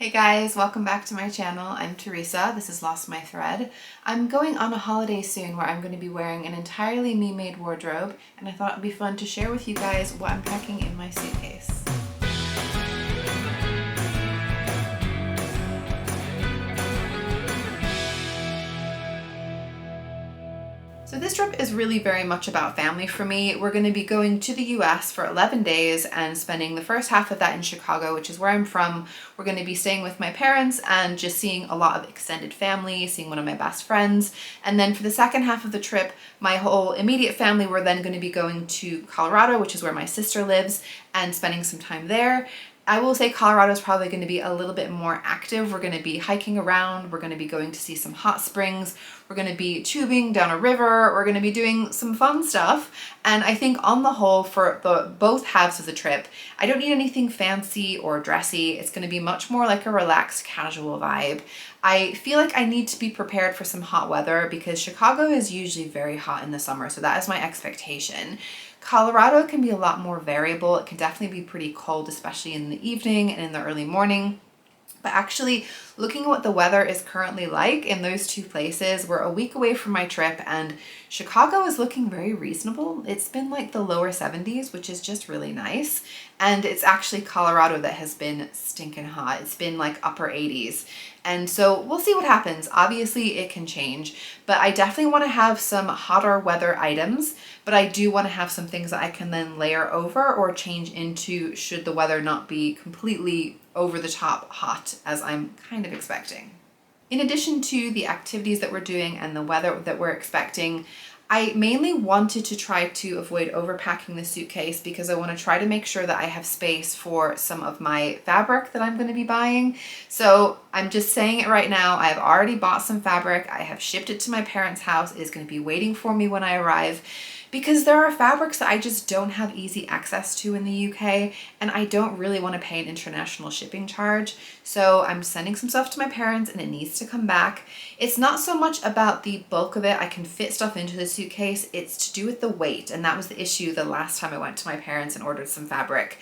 Hey guys, welcome back to my channel. I'm Teresa. This is Lost My Thread. I'm going on a holiday soon where I'm going to be wearing an entirely me-made wardrobe, and I thought it would be fun to share with you guys what I'm packing in my suitcase. So this trip is really very much about family for me. We're going to be going to the US for 11 days and spending the first half of that in Chicago, which is where I'm from. We're going to be staying with my parents and just seeing a lot of extended family, seeing one of my best friends. And then for the second half of the trip, my whole immediate family, we're then going to be going to Colorado, which is where my sister lives, and spending some time there. I will say Colorado is probably going to be a little bit more active. We're going to be hiking around. We're going to be going to see some hot springs. We're going to be tubing down a river. We're going to be doing some fun stuff. And I think on the whole, for both halves of the trip, I don't need anything fancy or dressy. It's going to be much more like a relaxed, casual vibe. I feel like I need to be prepared for some hot weather because Chicago is usually very hot in the summer. So that is my expectation. Colorado can be a lot more variable. It can definitely be pretty cold, especially in the evening and in the early morning. But actually, looking at what the weather is currently like in those two places, we're a week away from my trip and Chicago is looking very reasonable. It's been like the lower 70s, which is just really nice. And it's actually Colorado that has been stinking hot. It's been like upper 80s. And so we'll see what happens. Obviously it can change, but I definitely want to have some hotter weather items, but I do want to have some things that I can then layer over or change into should the weather not be completely over the top hot as I'm kind of expecting. In addition to the activities that we're doing and the weather that we're expecting, I mainly wanted to try to avoid overpacking the suitcase because I want to try to make sure that I have space for some of my fabric that I'm going to be buying. So I'm just saying it right now. I've already bought some fabric. I have shipped it to my parents' house. It is going to be waiting for me when I arrive because there are fabrics that I just don't have easy access to in the UK and I don't really want to pay an international shipping charge. So I'm sending some stuff to my parents and it needs to come back. It's not so much about the bulk of it. I can fit stuff into the suitcase. It's to do with the weight. And that was the issue the last time I went to my parents and ordered some fabric.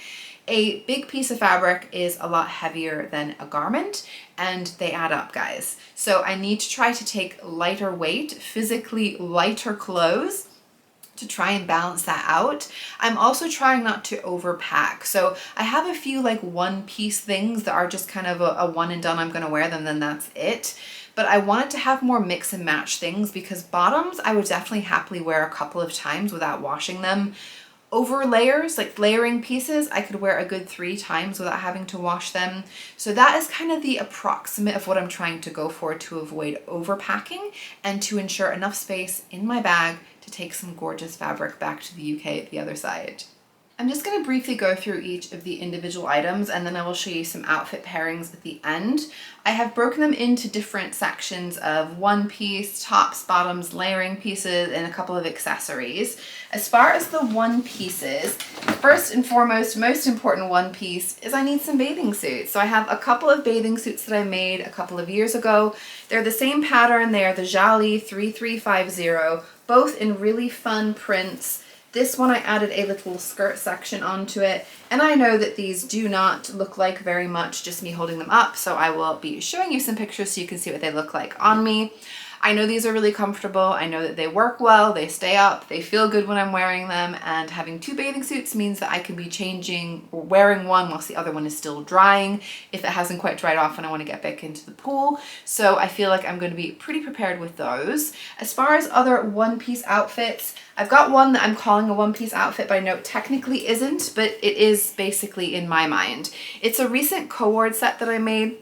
A big piece of fabric is a lot heavier than a garment and they add up, guys. So I need to try to take lighter weight, physically lighter clothes to try and balance that out. I'm also trying not to overpack. So I have a few like one piece things that are just kind of a one and done, I'm gonna wear them, then that's it. But I wanted to have more mix and match things because bottoms I would definitely happily wear a couple of times without washing them. Over layers, like layering pieces, I could wear a good 3 times without having to wash them. So that is kind of the approximate of what I'm trying to go for to avoid overpacking and to ensure enough space in my bag to take some gorgeous fabric back to the UK at the other side. I'm just going to briefly go through each of the individual items and then I will show you some outfit pairings at the end. I have broken them into different sections of one piece, tops, bottoms, layering pieces, and a couple of accessories. As far as the one pieces, first and foremost, most important one piece is I need some bathing suits. So I have a couple of bathing suits that I made a couple of years ago. They're the same pattern. They are the Jalie 3350, both in really fun prints. This one I added a little skirt section onto it, and I know that these do not look like very much just me holding them up, so I will be showing you some pictures so you can see what they look like on me. I know these are really comfortable. I know that they work well, they stay up, they feel good when I'm wearing them, and having 2 bathing suits means that I can be changing or wearing one whilst the other one is still drying if it hasn't quite dried off and I want to get back into the pool. So I feel like I'm going to be pretty prepared with those. As far as other one-piece outfits, I've got one that I'm calling a one-piece outfit, but I know it technically isn't, but it is basically in my mind. It's a recent co-ord set that I made.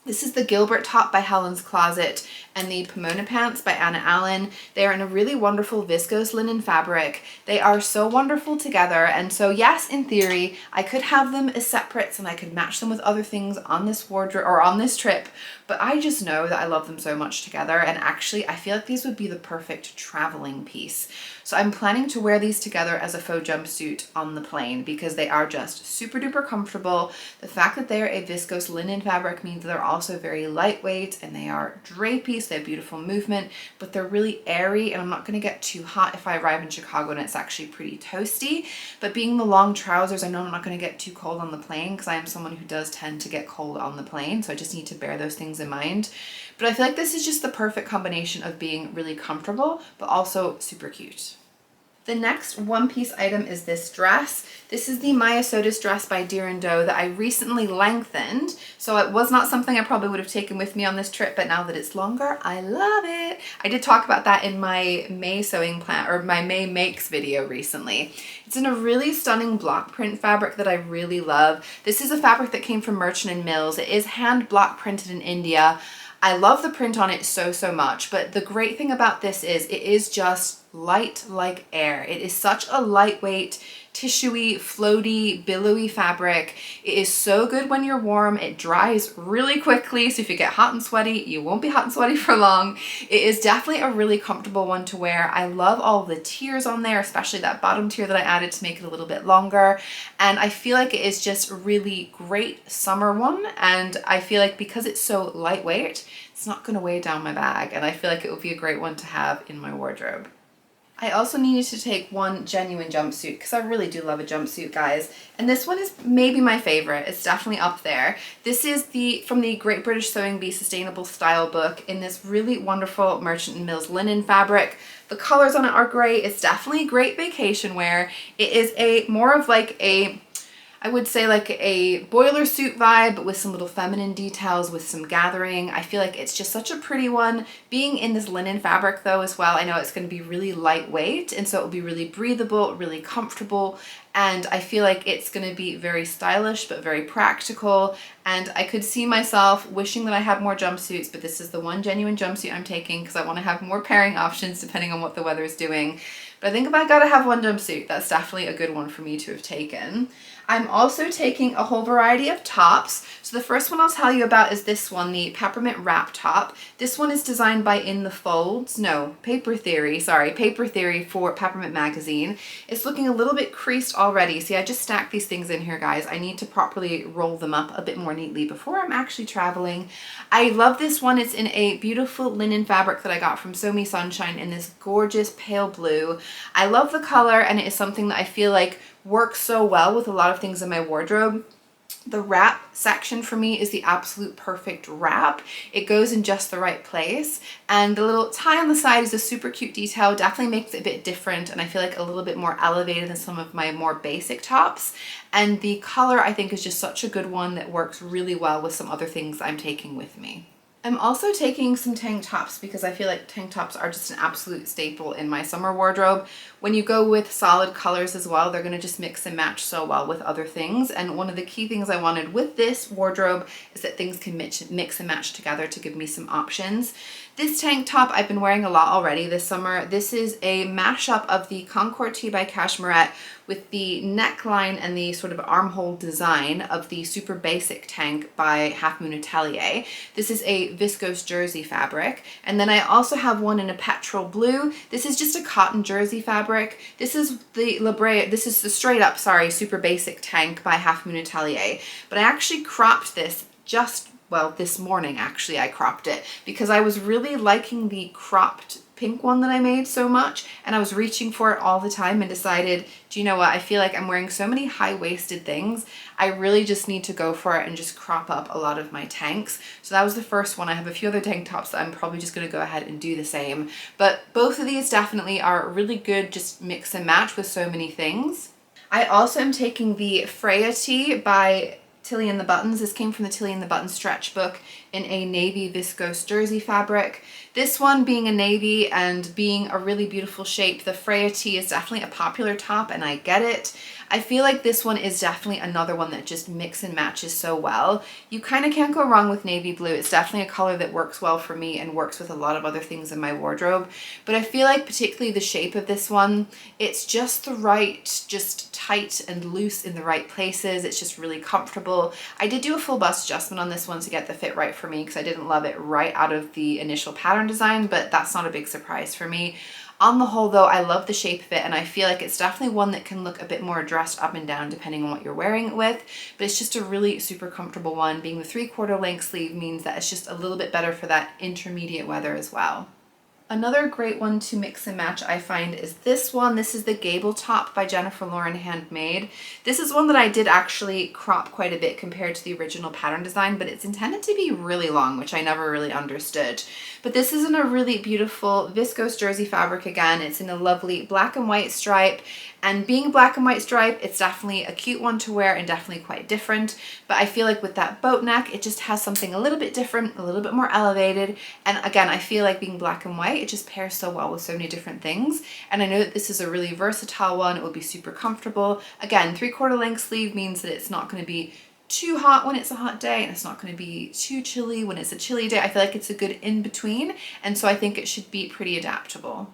This is the Gilbert top by Helen's Closet and the Pomona pants by Anna Allen. They are in a really wonderful viscose linen fabric. They are so wonderful together, and so yes, in theory, I could have them as separates and I could match them with other things on this wardrobe or on this trip, but I just know that I love them so much together, and actually I feel like these would be the perfect traveling piece. So I'm planning to wear these together as a faux jumpsuit on the plane because they are just super duper comfortable. The fact that they're a viscose linen fabric means they're also very lightweight and they are drapey, so they have beautiful movement, but they're really airy, and I'm not going to get too hot if I arrive in Chicago and it's actually pretty toasty. But being the long trousers, I know I'm not going to get too cold on the plane, because I am someone who does tend to get cold on the plane, so I just need to bear those things in mind. But I feel like this is just the perfect combination of being really comfortable but also super cute. The next one-piece item is this dress. This is the Maya Sotis dress by Deer & Doe that I recently lengthened. So it was not something I probably would have taken with me on this trip, but now that it's longer, I love it. I did talk about that in my May sewing plan, or my May makes video recently. It's in a really stunning block print fabric that I really love. This is a fabric that came from Merchant & Mills. It is hand block printed in India. I love the print on it so much, but the great thing about this is it is just light like air. It is such a lightweight, tissuey, floaty, billowy fabric. It is so good when you're warm. It dries really quickly, so if you get hot and sweaty, you won't be hot and sweaty for long. It is definitely a really comfortable one to wear. I love all the tiers on there, especially that bottom tier that I added to make it a little bit longer. And I feel like it is just a really great summer one. And I feel like because it's so lightweight, it's not going to weigh down my bag. And I feel like it would be a great one to have in my wardrobe. I also needed to take one genuine jumpsuit because I really do love a jumpsuit, guys. And this one is maybe my favorite. It's definitely up there. This is from the Great British Sewing Bee Sustainable Style book in this really wonderful Merchant & Mills linen fabric. The colors on it are great. It's definitely great vacation wear. It is more of like a, I would say like a boiler suit vibe, but with some little feminine details, with some gathering. I feel like it's just such a pretty one. Being in this linen fabric though as well, I know it's going to be really lightweight, and so it will be really breathable, really comfortable, and I feel like it's going to be very stylish but very practical. And I could see myself wishing that I had more jumpsuits, but this is the one genuine jumpsuit I'm taking because I want to have more pairing options depending on what the weather is doing. But I think if I gotta have one jumpsuit, that's definitely a good one for me to have taken. I'm also taking a whole variety of tops. So the first one I'll tell you about is this one, the Peppermint Wrap top. This one is designed by Paper Theory for Peppermint Magazine. It's looking a little bit creased already. See, I just stacked these things in here, guys. I need to properly roll them up a bit more neatly before I'm actually traveling. I love this one. It's in a beautiful linen fabric that I got from Sew Me Sunshine in this gorgeous pale blue. I love the color, and it is something that I feel like works so well with a lot of things in my wardrobe. The wrap section for me is the absolute perfect wrap. It goes in just the right place, and the little tie on the side is a super cute detail. Definitely makes it a bit different, and I feel like a little bit more elevated than some of my more basic tops. And the color I think is just such a good one that works really well with some other things I'm taking with me. I'm also taking some tank tops because I feel like tank tops are just an absolute staple in my summer wardrobe. When you go with solid colors as well, they're going to just mix and match so well with other things. And one of the key things I wanted with this wardrobe is that things can mix and match together to give me some options. This tank top I've been wearing a lot already this summer. This is a mashup of the Concord Tee by Cashmerette with the neckline and the sort of armhole design of the super basic tank by Halfmoon Atelier. This is a viscose jersey fabric. And then I also have one in a petrol blue. This is just a cotton jersey fabric. This is the straight up, super basic tank by Halfmoon Atelier. But I actually cropped this this morning actually I cropped it because I was really liking the cropped pink one that I made so much, and I was reaching for it all the time and decided, do you know what, I feel like I'm wearing so many high-waisted things, I really just need to go for it and just crop up a lot of my tanks. So that was the first one. I have a few other tank tops that I'm probably just going to go ahead and do the same, but both of these definitely are really good, just mix and match with so many things. I also am taking the Freya tee by Tilly and the Buttons. This came from the Tilly and the Buttons stretch book in a navy viscose jersey fabric. This one being a navy and being a really beautiful shape, the Freya tee is definitely a popular top, and I get it. I feel like this one is definitely another one that just mix and matches so well. You kind of can't go wrong with navy blue. It's definitely a color that works well for me and works with a lot of other things in my wardrobe. But I feel like particularly the shape of this one, it's just the right, just tight and loose in the right places. It's just really comfortable. I did do a full bust adjustment on this one to get the fit right for me because I didn't love it right out of the initial pattern design, but that's not a big surprise for me. On the whole though, I love the shape of it, and I feel like it's definitely one that can look a bit more dressed up and down depending on what you're wearing it with, but it's just a really super comfortable one. Being the 3/4 length sleeve means that it's just a little bit better for that intermediate weather as well. Another great one to mix and match I find is this one. This is the Gable top by Jennifer Lauren Handmade. This is one that I did actually crop quite a bit compared to the original pattern design, but it's intended to be really long, which I never really understood. But this is in a really beautiful viscose jersey fabric again. It's in a lovely black and white stripe. And being a black and white stripe, it's definitely a cute one to wear and definitely quite different. But I feel like with that boat neck, it just has something a little bit different, a little bit more elevated. And again, I feel like being black and white, it just pairs so well with so many different things. And I know that this is a really versatile one. It will be super comfortable. Again, 3/4 length sleeve means that it's not going to be too hot when it's a hot day, and it's not going to be too chilly when it's a chilly day. I feel like it's a good in between. And so I think it should be pretty adaptable.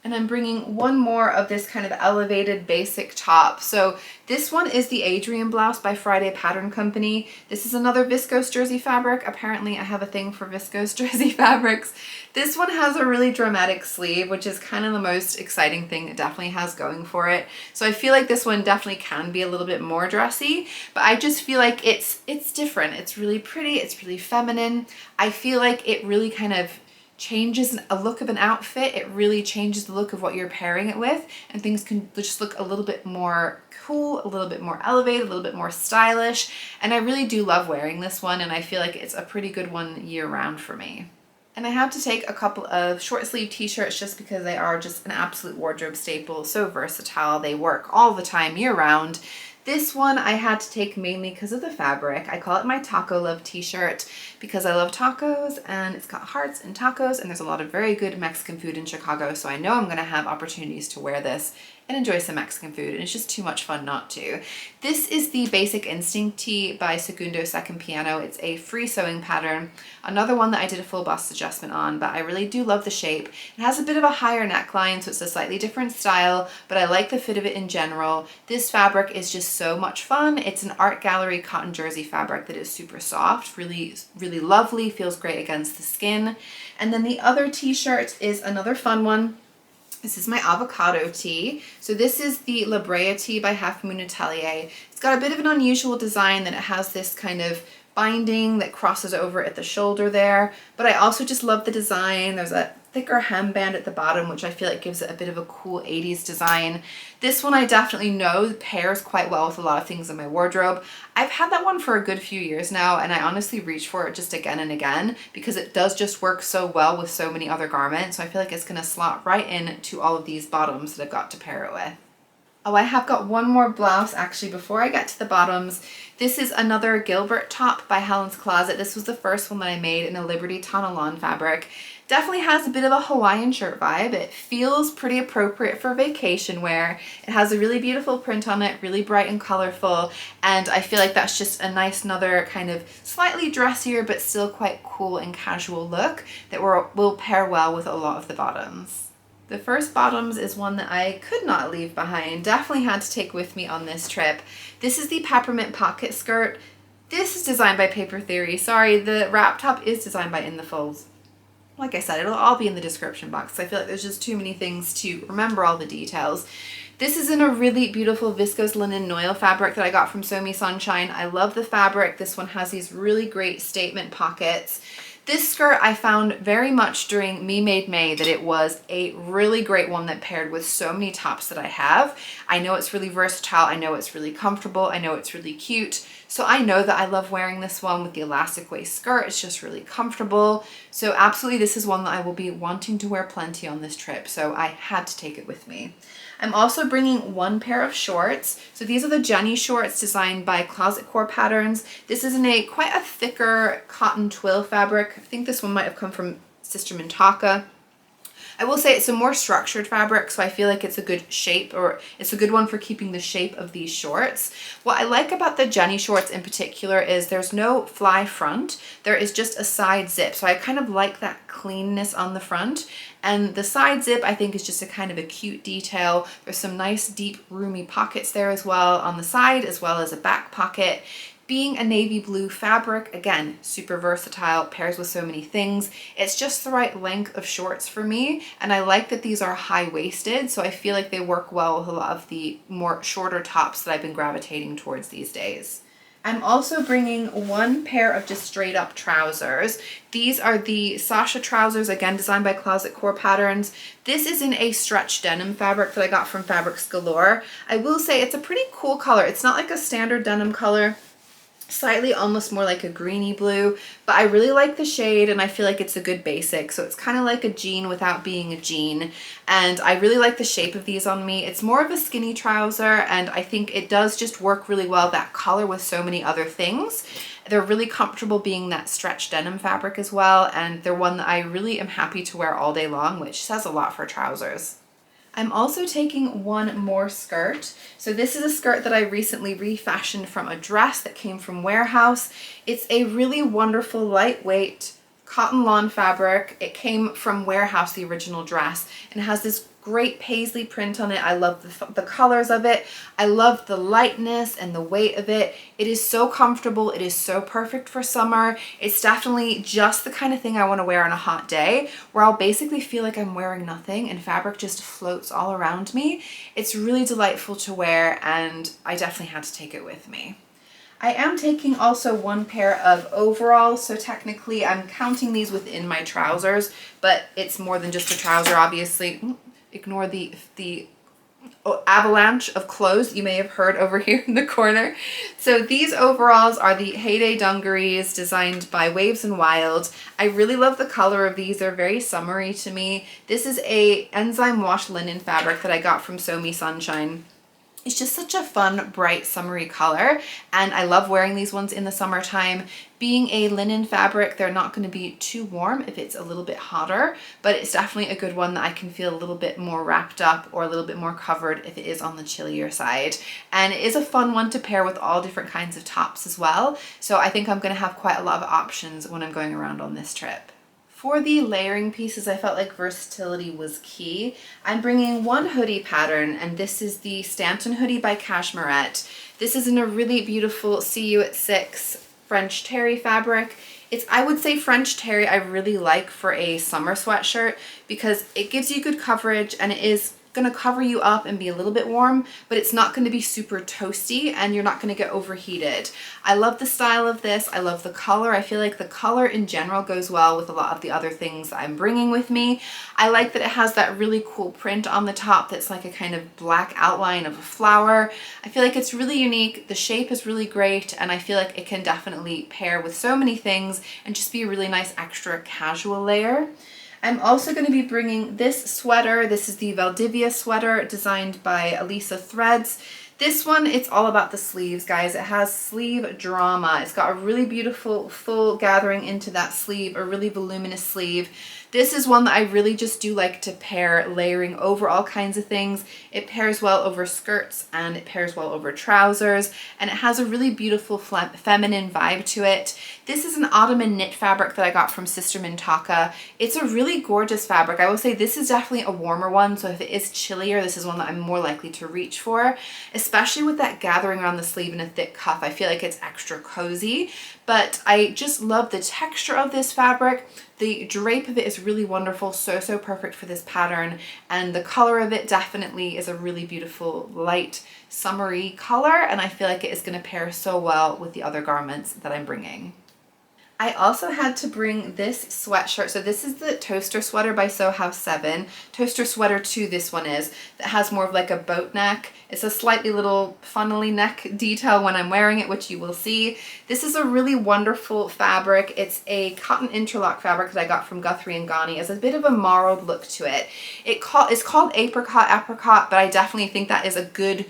And I'm bringing one more of this kind of elevated basic top. So this one is the Adrian blouse by Friday Pattern Company. This is another viscose jersey fabric. Apparently I have a thing for viscose jersey fabrics. This one has a really dramatic sleeve, which is kind of the most exciting thing it definitely has going for it. So I feel like this one definitely can be a little bit more dressy, but I just feel like it's different. It's really pretty. It's really feminine. I feel like it really kind of changes a look of an outfit. It really changes the look of what you're pairing it with, and things can just look a little bit more cool, a little bit more elevated, a little bit more stylish. And I really do love wearing this one, and I feel like it's a pretty good one year round for me. And I had to take a couple of short sleeve t-shirts just because they are just an absolute wardrobe staple, so versatile. They work all the time year round. This one I had to take mainly because of the fabric. I call it my Taco Love t-shirt because I love tacos, and it's got hearts and tacos, and there's a lot of very good Mexican food in Chicago, so I know I'm going to have opportunities to wear this and enjoy some Mexican food, and it's just too much fun not to. This is the Basic Instinct tee by Segundo Second Piano. It's a free sewing pattern. Another one that I did a full bust adjustment on, but I really do love the shape. It has a bit of a higher neckline, so it's a slightly different style, but I like the fit of it in general. This fabric is just so much fun. It's an art gallery cotton jersey fabric that is super soft, really lovely, feels great against the skin. And then the other t-shirt is another fun one. This is my avocado tee. So this is the La Brea tee by Halfmoon Atelier. It's got a bit of an unusual design that it has this kind of binding that crosses over at the shoulder there, but I also just love the design. There's a thicker hemband at the bottom, which I feel like gives it a bit of a cool 80s design. This one I definitely know pairs quite well with a lot of things in my wardrobe. I've had that one for a good few years now, and I honestly reach for it just again and again because it does just work so well with so many other garments. So I feel like it's going to slot right in to all of these bottoms that I've got to pair it with. Oh, I have got one more blouse actually before I get to the bottoms. This is another Gilbert top by Helen's Closet. This was the first one that I made in a Liberty Tonalon fabric. Definitely has a bit of a Hawaiian shirt vibe. It feels pretty appropriate for vacation wear. It has a really beautiful print on it, really bright and colorful, and I feel like that's just a nice another kind of slightly dressier but still quite cool and casual look that will pair well with a lot of the bottoms. The first bottoms is one that I could not leave behind, definitely had to take with me on this trip. This is the Peppermint pocket skirt. This is designed by Paper Theory. Sorry, the wrap top is designed by In the Folds. Like I said, it'll all be in the description box. I feel like there's just too many things to remember all the details. This is in a really beautiful viscose linen noil fabric that I got from Sew Me Sunshine. I love the fabric. This one has these really great statement pockets. This skirt I found very much during Me Made May that it was a really great one that paired with so many tops that I have. I know it's really versatile. I know it's really comfortable. I know it's really cute. So I know that I love wearing this one with the elastic waist skirt. It's just really comfortable. So absolutely this is one that I will be wanting to wear plenty on this trip. So I had to take it with me. I'm also bringing one pair of shorts. So these are the Jenny shorts designed by Closet Core Patterns. This is in quite a thicker cotton twill fabric. I think this one might have come from Sister Mintaka. I will say it's a more structured fabric, so I feel like it's a good shape, or it's a good one for keeping the shape of these shorts. What I like about the Jenny shorts in particular is there's no fly front. There is just a side zip. So I kind of like that cleanness on the front. And the side zip I think is just a kind of a cute detail. There's some nice deep roomy pockets there as well on the side, as well as a back pocket. Being a navy blue fabric, again, super versatile, pairs with so many things. It's just the right length of shorts for me, and I like that these are high-waisted, so I feel like they work well with a lot of the more shorter tops that I've been gravitating towards these days. I'm also bringing one pair of just straight up trousers. These are the Sasha trousers, again designed by Closet Core Patterns. This is in a stretch denim fabric that I got from Fabrics Galore. I will say it's a pretty cool color. It's not like a standard denim color. Slightly almost more like a greeny blue, but I really like the shade and I feel like it's a good basic. So it's kind of like a jean without being a jean, and I really like the shape of these on me. It's more of a skinny trouser, and I think it does just work really well, that color with so many other things. They're really comfortable being that stretch denim fabric as well, and they're one that I really am happy to wear all day long, which says a lot for trousers. I'm also taking one more skirt. So this is a skirt that I recently refashioned from a dress that came from Warehouse. It's a really wonderful, lightweight cotton lawn fabric. It came from Warehouse, the original dress, and it has this great paisley print on it. I love the colors of it. I love the lightness and the weight of it. It is so comfortable. It is so perfect for summer. It's definitely just the kind of thing I want to wear on a hot day where I'll basically feel like I'm wearing nothing and fabric just floats all around me. It's really delightful to wear, and I definitely had to take it with me. I am taking also one pair of overalls, so technically I'm counting these within my trousers, but it's more than just a trouser, obviously. Ignore the avalanche of clothes you may have heard over here in the corner. So these overalls are the Heyday dungarees designed by Waves and Wild. I really love the color of these. They're very summery to me. This is a enzyme wash linen fabric that I got from Sew Me Sunshine. It's just such a fun, bright, summery color, and I love wearing these ones in the summertime. Being a linen fabric, they're not going to be too warm if it's a little bit hotter, but it's definitely a good one that I can feel a little bit more wrapped up or a little bit more covered if it is on the chillier side. And it is a fun one to pair with all different kinds of tops as well, so I think I'm going to have quite a lot of options when I'm going around on this trip. For the layering pieces, I felt like versatility was key. I'm bringing one hoodie pattern, and this is the Stanton hoodie by Cashmerette. This is in a really beautiful See You at 6 French terry fabric. It's, I would say, French terry I really like for a summer sweatshirt because it gives you good coverage and it is going to cover you up and be a little bit warm, but it's not going to be super toasty and you're not going to get overheated. I love the style of this. I love the color. I feel like the color in general goes well with a lot of the other things I'm bringing with me. I like that it has that really cool print on the top that's like a kind of black outline of a flower. I feel like it's really unique. The shape is really great, and I feel like it can definitely pair with so many things and just be a really nice extra casual layer. I'm also going to be bringing this sweater. This is the Valdivia sweater designed by Elisa Threads. This one, it's all about the sleeves, guys. It has sleeve drama. It's got a really beautiful full gathering into that sleeve, a really voluminous sleeve. This is one that I really just do like to pair layering over all kinds of things. It pairs well over skirts and it pairs well over trousers, and it has a really beautiful feminine vibe to it. This is an ottoman knit fabric that I got from Sister Mintaka. It's a really gorgeous fabric. I will say this is definitely a warmer one, so if it is chillier, this is one that I'm more likely to reach for, especially with that gathering around the sleeve and a thick cuff. I feel like it's extra cozy, but I just love the texture of this fabric. The drape of it is really wonderful, so perfect for this pattern, and the color of it definitely is a really beautiful light summery color, and I feel like it is going to pair so well with the other garments that I'm bringing. I also had to bring this sweatshirt. So this is the Toaster Sweater by Sew House 7. Toaster Sweater 2 this one is, that has more of like a boat neck. It's a slightly little funnily neck detail when I'm wearing it, which you will see. This is a really wonderful fabric. It's a cotton interlock fabric that I got from Guthrie and Ghani. It has a bit of a marled look to it. It's called apricot, but I definitely think that is a good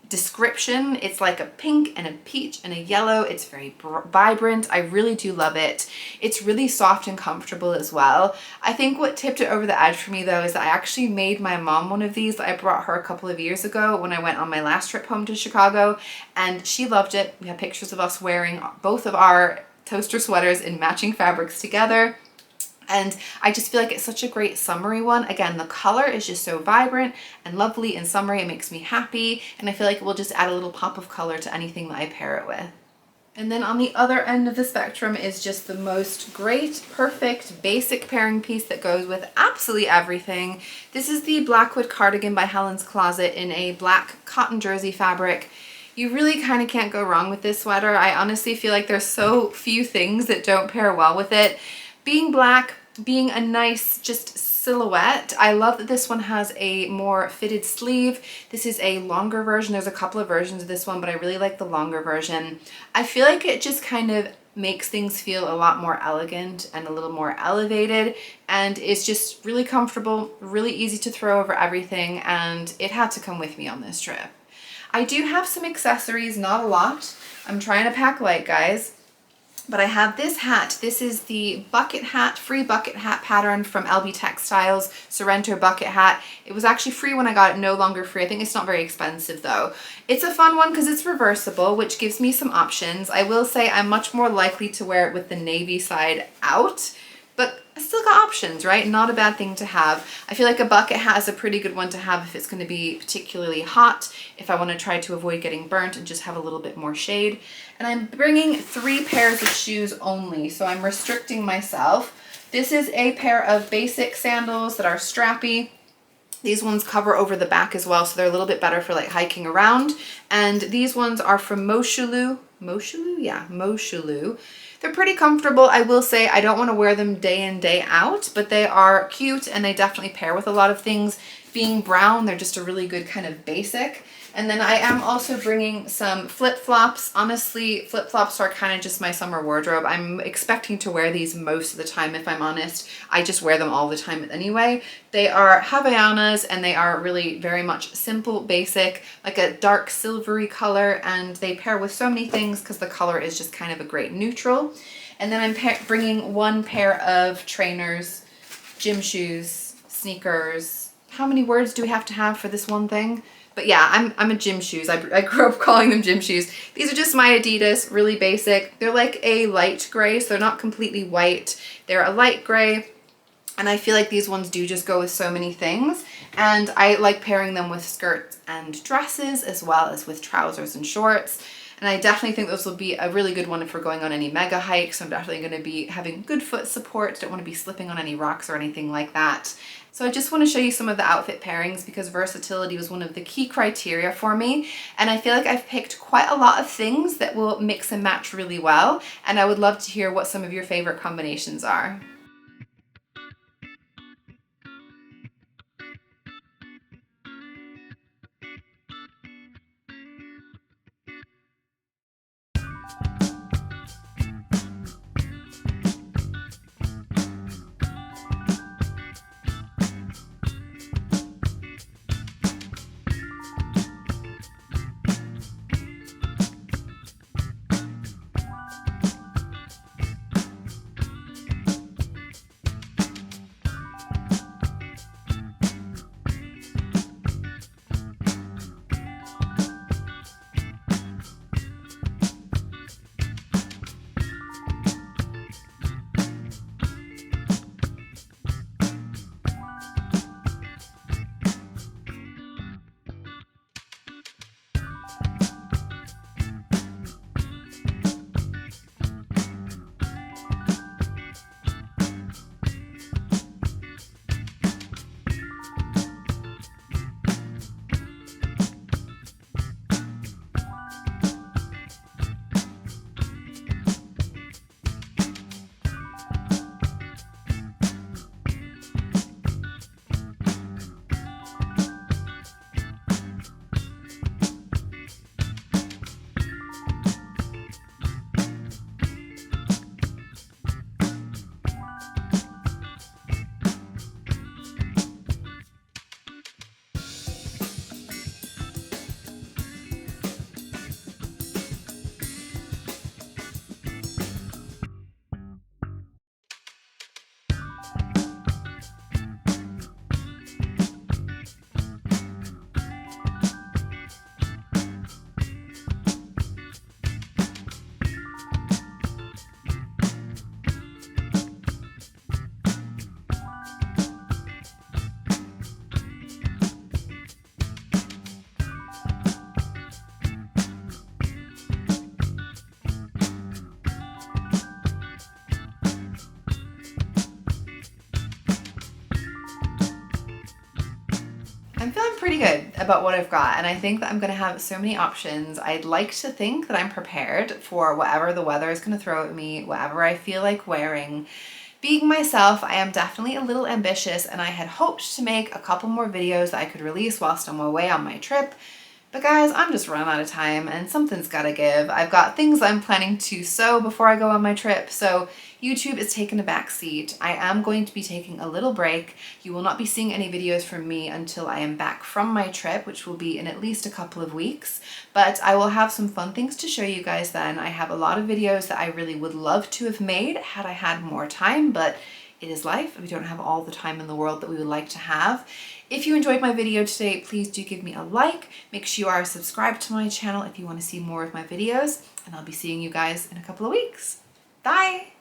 description. It's like a pink and a peach and a yellow. It's very vibrant. I really do love it. It's really soft and comfortable as well. I think what tipped it over the edge for me though is that I actually made my mom one of these that I brought her a couple of years ago when I went on my last trip home to Chicago, and she loved it. We have pictures of us wearing both of our toaster sweaters in matching fabrics together. And I just feel like it's such a great summery one. Again, the color is just so vibrant and lovely and summery. It makes me happy, and I feel like it will just add a little pop of color to anything that I pair it with. And then on the other end of the spectrum is just the most great, perfect, basic pairing piece that goes with absolutely everything. This is the Blackwood cardigan by Helen's Closet in a black cotton jersey fabric. You really kind of can't go wrong with this sweater. I honestly feel like there's so few things that don't pair well with it. Being black, being a nice just silhouette. I love that this one has a more fitted sleeve. This is a longer version. There's a couple of versions of this one, but I really like the longer version. I feel like it just kind of makes things feel a lot more elegant and a little more elevated, and it's just really comfortable, really easy to throw over everything, and it had to come with me on this trip. I do have some accessories, not a lot. I'm trying to pack light, guys. But I have this hat. This is the bucket hat, free bucket hat pattern from LB Textiles, Sorrento bucket hat. It was actually free when I got it, no longer free. I think it's not very expensive though. It's a fun one because it's reversible, which gives me some options. I will say I'm much more likely to wear it with the navy side out, but I still got options, right? Not a bad thing to have. I feel like a bucket hat is a pretty good one to have if it's going to be particularly hot, if I want to try to avoid getting burnt and just have a little bit more shade. And I'm bringing 3 pairs of shoes only, so I'm restricting myself. This is a pair of basic sandals that are strappy. These ones cover over the back as well, so they're a little bit better for like hiking around. And these ones are from Moshulu. Moshulu? Yeah, Moshulu. They're pretty comfortable. I will say I don't want to wear them day in, day out, but they are cute and they definitely pair with a lot of things. Being brown, they're just a really good kind of basic. And then I am also bringing some flip-flops. Honestly, flip-flops are kind of just my summer wardrobe. I'm expecting to wear these most of the time, if I'm honest. I just wear them all the time anyway. They are Havaianas and they are really very much simple, basic, like a dark silvery color, and they pair with so many things because the color is just kind of a great neutral. And then I'm bringing 1 pair of trainers, gym shoes, sneakers. How many words do we have to have for this one thing? But yeah, I'm a gym shoes. I grew up calling them gym shoes. These are just my Adidas, really basic. They're like a light gray, so they're not completely white. They're a light gray, and I feel like these ones do just go with so many things. And I like pairing them with skirts and dresses as well as with trousers and shorts. And I definitely think this will be a really good one if we're going on any mega hikes. I'm definitely going to be having good foot support. Don't want to be slipping on any rocks or anything like that. So I just want to show you some of the outfit pairings because versatility was one of the key criteria for me. And I feel like I've picked quite a lot of things that will mix and match really well. And I would love to hear what some of your favorite combinations are. pretty good about what I've got, and I think that I'm gonna have so many options. I'd like to think that I'm prepared for whatever the weather is gonna throw at me, whatever I feel like wearing. Being myself, I am definitely a little ambitious, and I had hoped to make a couple more videos that I could release whilst I'm away on my trip. But guys, I'm just running out of time and something's gotta give. I've got things I'm planning to sew before I go on my trip, so YouTube is taking a back seat. I am going to be taking a little break. You will not be seeing any videos from me until I am back from my trip, which will be in at least a couple of weeks. But I will have some fun things to show you guys then. I have a lot of videos that I really would love to have made had I had more time, but it is life. We don't have all the time in the world that we would like to have. If you enjoyed my video today, please do give me a like. Make sure you are subscribed to my channel if you want to see more of my videos, and I'll be seeing you guys in a couple of weeks. Bye!